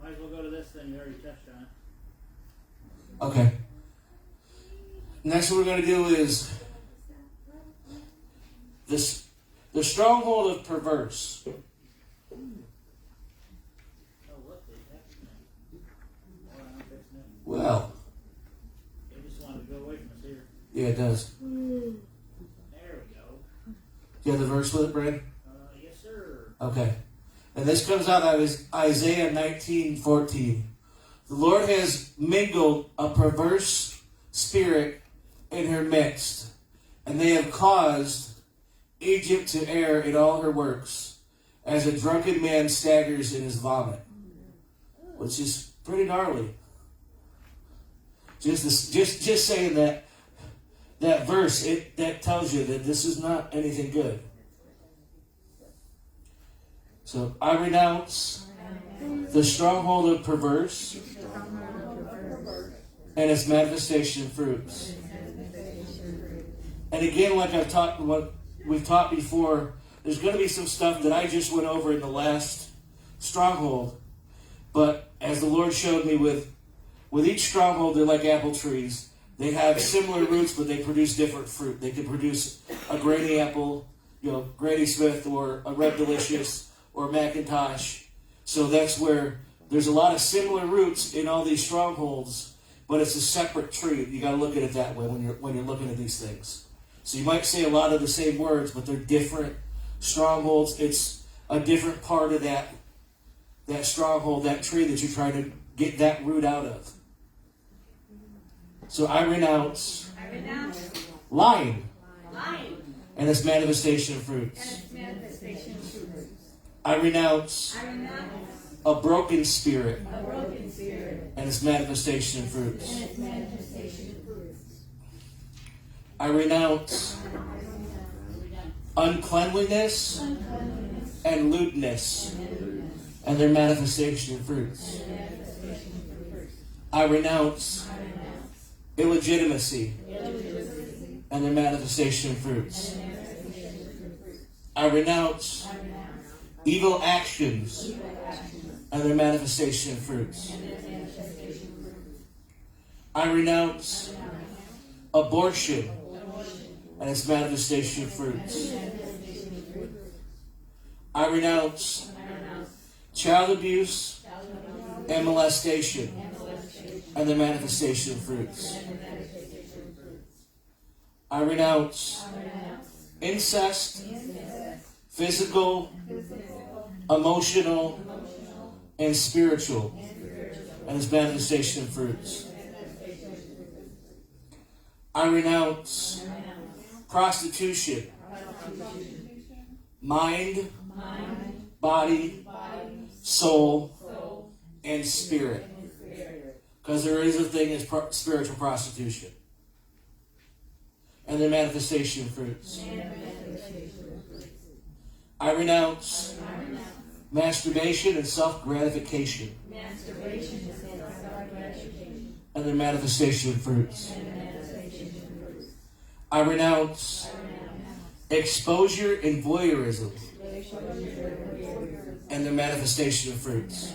Might as well go to this thing. You already touched on it. Okay. Next what we're going to do is the stronghold of perverse. Oh, look, they have to. Hold on, I'm fixing it. Well, They just wanted to go away from us here. yeah, it does. There we go. Do you have the verse with it, Brad? Yes, sir. Okay. And this comes out of Isaiah 19:14. The Lord has mingled a perverse spirit in her midst, and they have caused Egypt to err in all her works, as a drunken man staggers in his vomit. Which is pretty gnarly. Just saying that verse, that tells you that this is not anything good. So I renounce the stronghold of perverse and its manifestation fruits. And again, like what we've taught before, there's going to be some stuff that I just went over in the last stronghold. But as the Lord showed me with each stronghold, they're like apple trees. They have similar roots, but they produce different fruit. They can produce a Granny Apple, Granny Smith, or a Red Delicious, or Macintosh. So that's where there's a lot of similar roots in all these strongholds, but it's a separate tree. You got to look at it that way when you're looking at these things. So you might say a lot of the same words, but they're different strongholds. It's a different part of that stronghold, that tree that you're trying to get that root out of. So I renounce lying and its manifestation of fruits. I renounce a broken spirit and its manifestation of fruits. I renounce uncleanliness and lewdness and their manifestation of fruits. I renounce illegitimacy and their manifestation of fruits. I renounce evil actions and their manifestation of fruits. I renounce abortion and its manifestation of fruits. I renounce child abuse and molestation and their manifestation of fruits. I renounce incest, physical, emotional, and spiritual, and its manifestation of fruits. I renounce prostitution, mind, body, soul, and spirit. Because there is a thing as spiritual prostitution. And their manifestation of fruits. I renounce masturbation and self-gratification. And their manifestation of fruits. I renounce exposure and voyeurism. And their manifestation of fruits.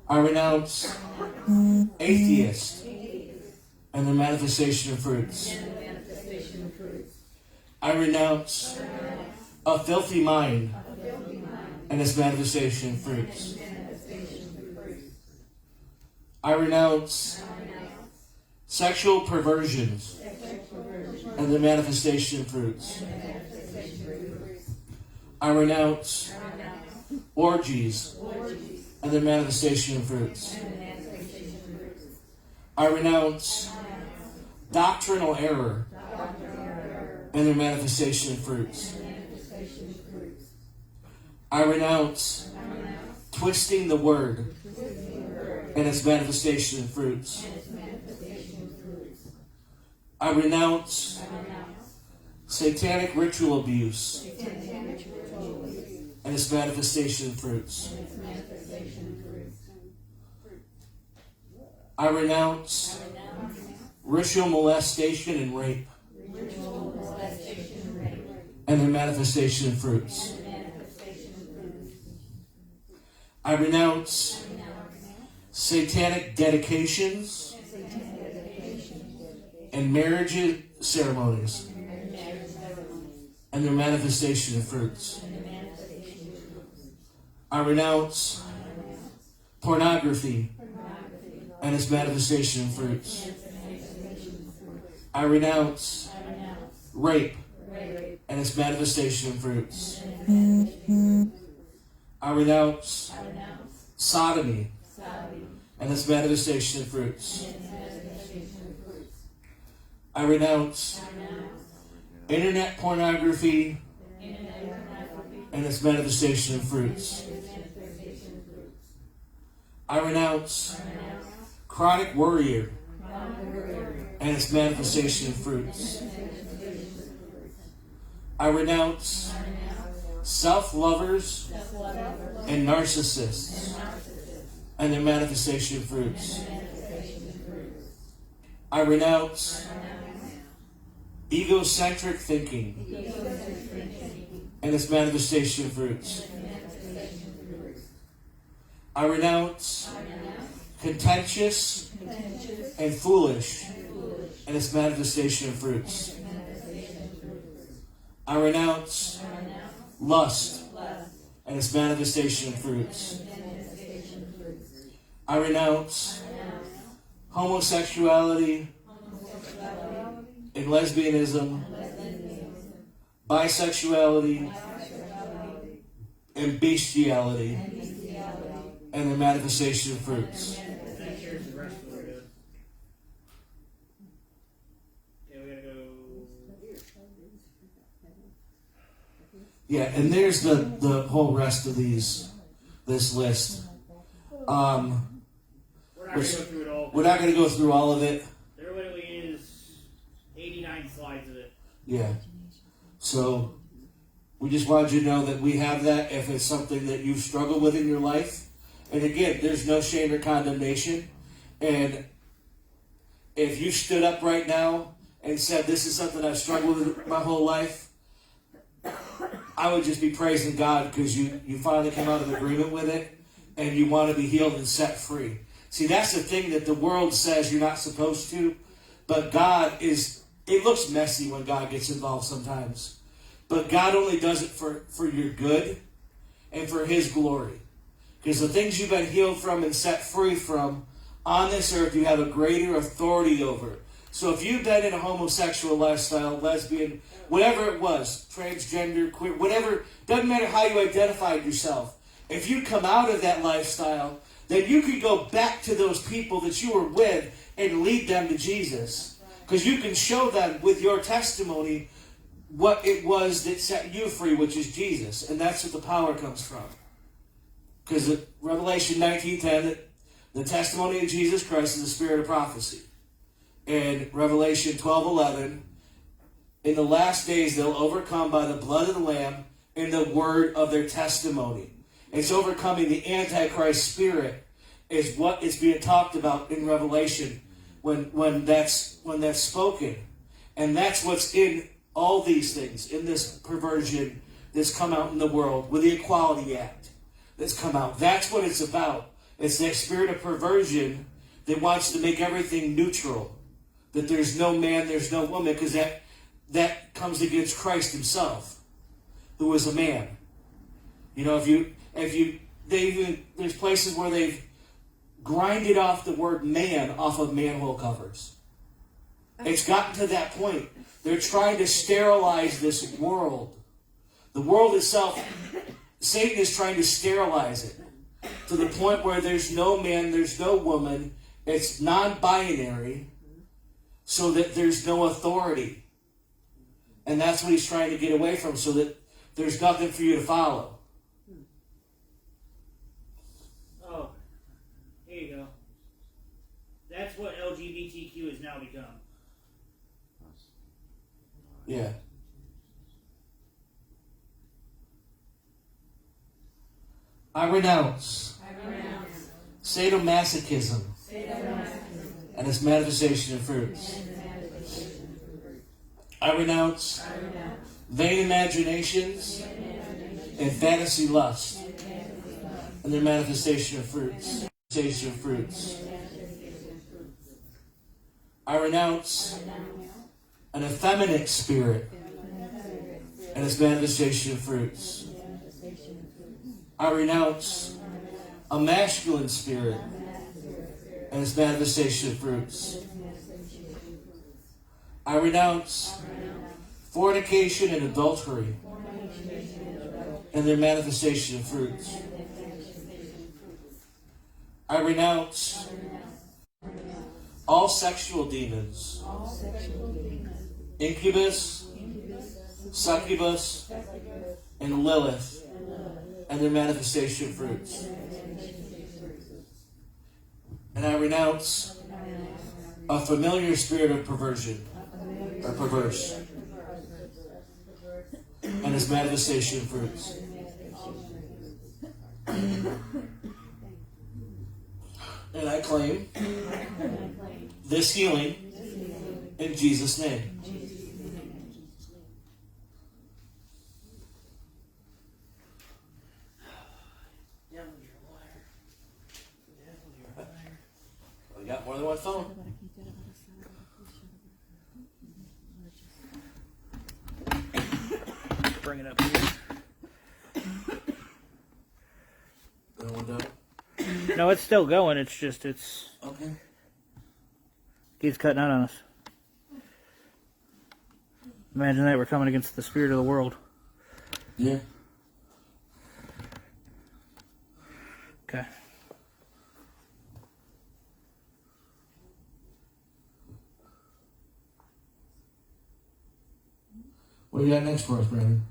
I renounce atheist and the manifestation of fruits. I renounce a filthy mind and its manifestation of fruits. I renounce sexual perversions and the manifestation of fruits. I renounce orgies and their manifestation of fruits. I renounce doctrinal error and their manifestation of fruits. I renounce twisting the word and its manifestation of fruits. I renounce satanic ritual abuse and its manifestation of fruits. I renounce ritual molestation and rape and their manifestation of fruits. I renounce satanic dedications and marriage ceremonies and their manifestation of fruits. I renounce pornography and its manifestation of fruits. I renounce rape and its manifestation of fruits. I renounce sodomy and its manifestation of fruits. I renounce internet pornography and its manifestation of fruits. I renounce chronic worry and its manifestation of fruits. I renounce self-lovers and narcissists and their manifestation of fruits. I renounce egocentric thinking and its manifestation of fruits. I renounce contentious and foolish and its manifestation of fruits. I renounce lust and its manifestation of fruits. I renounce homosexuality and lesbianism, bisexuality and bestiality and the manifestation of fruits. Yeah, and there's the whole rest of this list. We're not going to go through all of it. There literally is 89 slides of it. Yeah. So we just wanted you to know that we have that if it's something that you've struggled with in your life. And again, there's no shame or condemnation. And if you stood up right now and said, this is something I've struggled with my whole life, I would just be praising God because you finally come out of agreement with it and you want to be healed and set free. See, that's the thing that the world says you're not supposed to, but God is, it looks messy when God gets involved sometimes. But God only does it for your good and for His glory. Because the things you've been healed from and set free from on this earth, you have a greater authority over. So if you've been in a homosexual lifestyle, lesbian, whatever it was, transgender, queer, whatever, doesn't matter how you identified yourself. If you come out of that lifestyle, then you can go back to those people that you were with and lead them to Jesus. Because you can show them with your testimony what it was that set you free, which is Jesus. And that's what the power comes from. Because Revelation 19:10, the testimony of Jesus Christ is the spirit of prophecy. And Revelation 12:11, in the last days they'll overcome by the blood of the Lamb and the word of their testimony. It's overcoming the Antichrist spirit is what is being talked about in Revelation when that's spoken. And that's what's in all these things, in this perversion that's come out in the world with the Equality Act that's come out. That's what it's about. It's that spirit of perversion that wants to make everything neutral. That there's no man, there's no woman, because that comes against Christ Himself, who was a man. You know, there's places where they've grinded off the word man off of manhole covers. It's gotten to that point. They're trying to sterilize this world. The world itself, Satan is trying to sterilize it to the point where there's no man, there's no woman. It's non-binary, so that there's no authority. And that's what he's trying to get away from, so that there's nothing for you to follow. Oh, here you go. That's what LGBTQ has now become. Yeah. I renounce sadomasochism and its manifestation of fruits. I renounce vain imaginations and fantasy lust and their manifestation of fruits. Manifestation of fruits. I renounce an effeminate spirit and its manifestation of fruits. I renounce a masculine spirit and its manifestation of fruits. I renounce fornication and adultery and their manifestation of fruits. I renounce all sexual demons, incubus, succubus, and Lilith, and their manifestation of fruits. And I renounce a familiar spirit of perversion, or perverse, and its manifestation of fruits. And I claim this healing in Jesus' name. We got more than one phone. Bring it up here. No, it's still going. It's just, okay. Keeps cutting out on us. Imagine that we're coming against the spirit of the world. Yeah. Okay. What do you got next for us, Brandon?